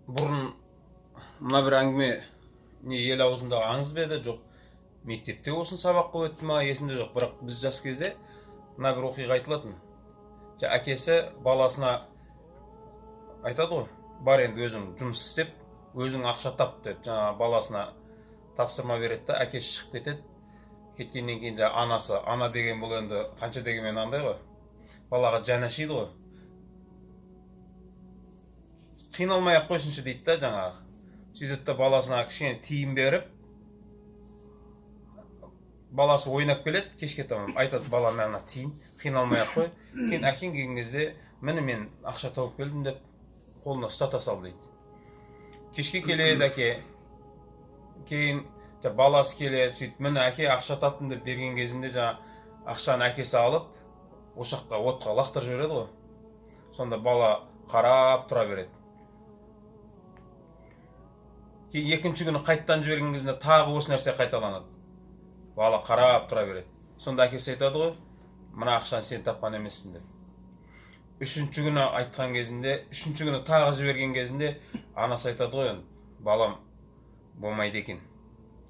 бұрын мына бір әңгіме не ел аузындағы аңыз ба еді, жоқ мектепте осыны сабаққа өтті ма есімде жоқ, бірақ біз жас кезде мына бір оқиға айтылатын. Әкесі баласына айтады ғой, бар енді өзің жұмыс істеп өзің ақша тап деп жаңа баласына тапсырма береді да, әкесі шығып кетеді. Кеткеннен кейін анасы, ана деген бұл енді қанша дегенмен андай ғой, балаға жаны ашиды ғой, қиналмай ақ қойсыншы дейді да жаңағы. Сөйтеді да баласына кішкене тиын беріп, баласы ойнап келеді, кешке таман айтады, балам мына тиын, қиналмай ақ қой, кейін әкең келген кезде міне мен ақша тауып келдім деп қолына ұстата сал дейді. Кешке келеді әке, кейін баласы келеді, сөйтіп міне әке ақша таптым деп берген кезінде ақшаны әкесі алып ошаққа отқа лақтырып жібереді ғой. Сонда бала қарап тұра береді. Кейін екінші күні қайттан жіберген кезінде тағы осы нәрсе қайталанады. Бала қарап тұра береді. Сонда әкесі айтады ғой, мына ақшаны сен тапқан емессің деп. Үшінші күні айтқан кезінде, үшінші күні тағы жіберген кезінде анасы айтады ғой, балам болмайды екен.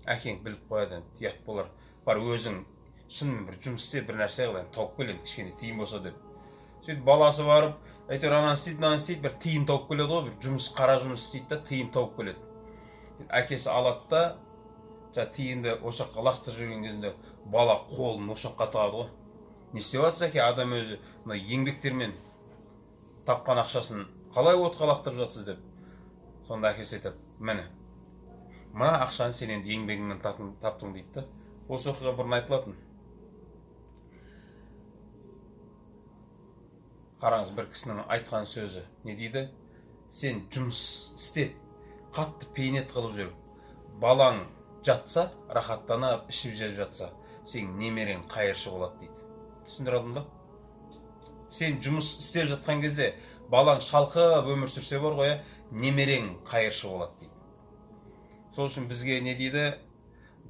Әкең біліп қояды, ұят болар. Бар өзің шынымен бір жұмыс істеп бір нәрсе қыл, тауып кел, кішкене тиын болса деп. Сөйтіп баласы барып, әйтеуір ананы істейді, мынаны істейді, бір тиын тауып келеді ғой, бір жұмыс, қара жұмыс істейді да, тиын тауып келеді. Әкесі алады да, тиынды ошаққа лақтырып жүрген кезінде бала қолын ошаққа тығады ғой. Не істеп жатсыз әке, адам өзі мына еңбектермен тапқан ақшасын қалай отқа лақтырып жатсыз деп. Сонда әкесі айтады, міне, мына ақшаны сен енді еңбегіңмен таптың дейді да. Осы оқиға бұрын айтылатын. Қараңыз, бір кісінің айтқан сөзі не дейді? Сен жұмыс істеп, қатты пейнет қылып жүріп, балаң жатса, рахаттанып, ішіп жеп жатса, сен немерең қайыршы болады дейді. Түсіндіре алдым ба? Сен жұмыс істеп жатқан кезде балаң шалқып өмір сүрсе бар ғой, немерең қайыршы болады дейді. Сол үшін бізге не дейді?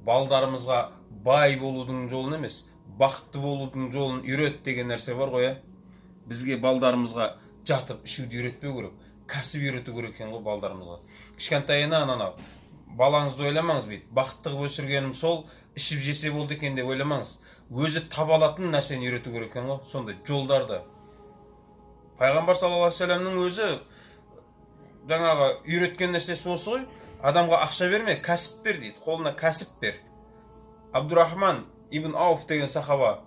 Балдарымызға бай болудың жолын емес, бақытты болудың жолын үйрет деген нәрсе бар ғой. Бізге балдарымызға жатып ішуді үйретпеу керек, кәсіп үйрету керек екен ғой балдарымызға. Кішкентайынан анау балаңызды ойламаңыз бейді. Бақытты қылып өсіргенім сол, ішіп жесе болды екен деп ойламаңыз. Өзі таба алатын нәрсені үйрету керек екен ғой. Сондай жолдарды. Пайғамбар саллаллаху алейхи вассаламның өзі жаңағы үйреткен нәрсесі осы ғой. Адамға ақша берме, кәсіп бер дейді. Қолына кәсіп бер. Абдурахман ибн Ауф деген сахаба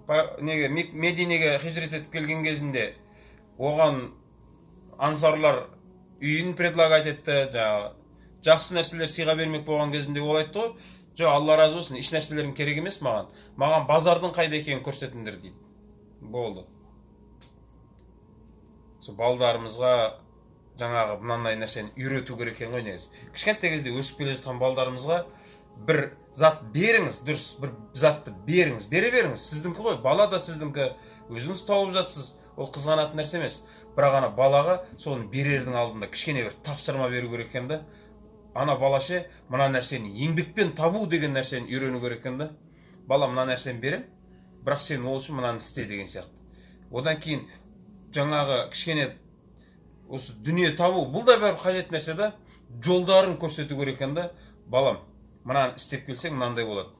Мединеге хижрет етіп келген кезінде оған ансарлар үйін предлагать етті, жақсы нәрселер сыйға бермек болған кезінде ол айтты ғой, жоқ, алла разы болсын, еш нәрселерің керек емес маған базардың қайда екенін көрсетіңдер дейді. Болды. Сол балдарымызға жаңағы мынандай нәрсені үйрету керек екен ғой негізі. Кішкентай кезде өсіп келе жатқан балдарымызға бір зат беріңіз, дұрыс, бір затты беріңіз, бере беріңіз. Сіздіңкі ғой, бала да сіздіңкі, өзіңіз тауып жатсыз. Ол қызғанатын нәрсе емес. Бірақ ана балаға соны берердің алдында кішкене бір тапсырма беру керек екен да. Ана балаша мына нәрсені еңбекпен табу деген нәрсені үйрену керек екен да. Бала, мына нәрсені берем, бірақ сен ол үшін мынаны істе деген сияқты. Одан кейін жаңағы кішкене осы дүние табу, бұл да бәрі қажет нәрсе да. Жолдарын көрсету керек екен да. Балам, мынаны істеп келсең мынандай болады.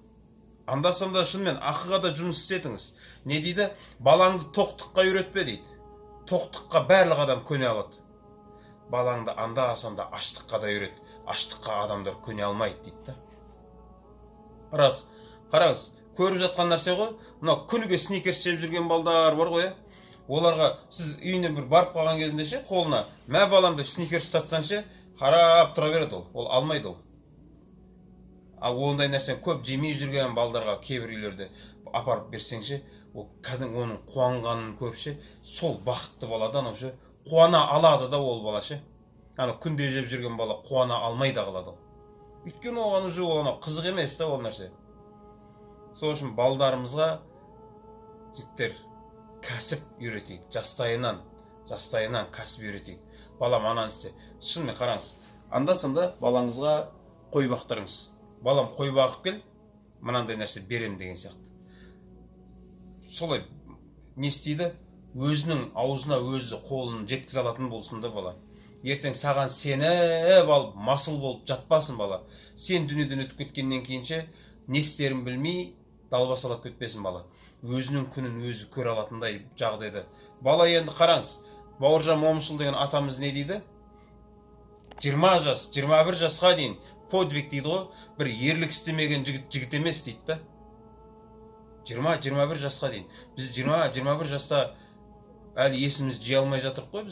Анда-санда шынымен ақыға да жұмыс істетіңіз. Не дейді? Балаңды тоқтыққа үйретпе дейді. Тоқтыққа барлық адам көне алады. Балаңды анда-санда аштыққа да үйрет. Аштыққа адамдар көне алмайды дейді да. Рас, қараңыз, көріп жатқан нәрсе ғой. Мына күніге сникерс жеп жүрген балдар бар ғой. Оларға сіз үйіне бір барып қалған кезінде ше, қолына мә балам деп сникерс ұстатсаң ше, қарап тұра береді ол. Ол алмайды ол. Ал ондай нәрсені көп жемей жүрген балдарға кейбір үйлерде апарып берсеңше, ол кәдімгі оның қуанғанын көпше, сол бақытты баладан уже қуана алады да ол балаша. Ана күнде жеп жүрген бала қуана алмай да қалады. Өйткені оған уже ол қызық емес та ол нәрсе. Сол үшін балдарымызға жігіттер кәсіп үйретейік, жастайынан кәсіп үйретейік. Балам ананы істе. Шынымен қараңыз, анда-санда балаңызға қой бақтырыңыз. Балам, қой бағып кел, мынандай нәрсе берем деген сияқты. Солай не істейді? Өзінің аузына өзі қолын жеткізе алатын болсын да бала. ертең саған сеніп алып масыл болып жатпасын бала. Сен дүниеден өтіп кеткеннен кейінше не істерін білмей далбасалап кетпесін бала. Өзінің күнін өзі көре алатындай жағдайда. Бала енді қараңыз, Бауыржан Момышұлы деген атамыз не дейді? 20 жас, 21 жасқа дейін подвиг дейді ғой, бір ерлік істемеген жігіт емес дейді да. 20-21 жасқа дейін. Біз 20-21 жаста әлі есіміз жия алмай жатырық қой біз.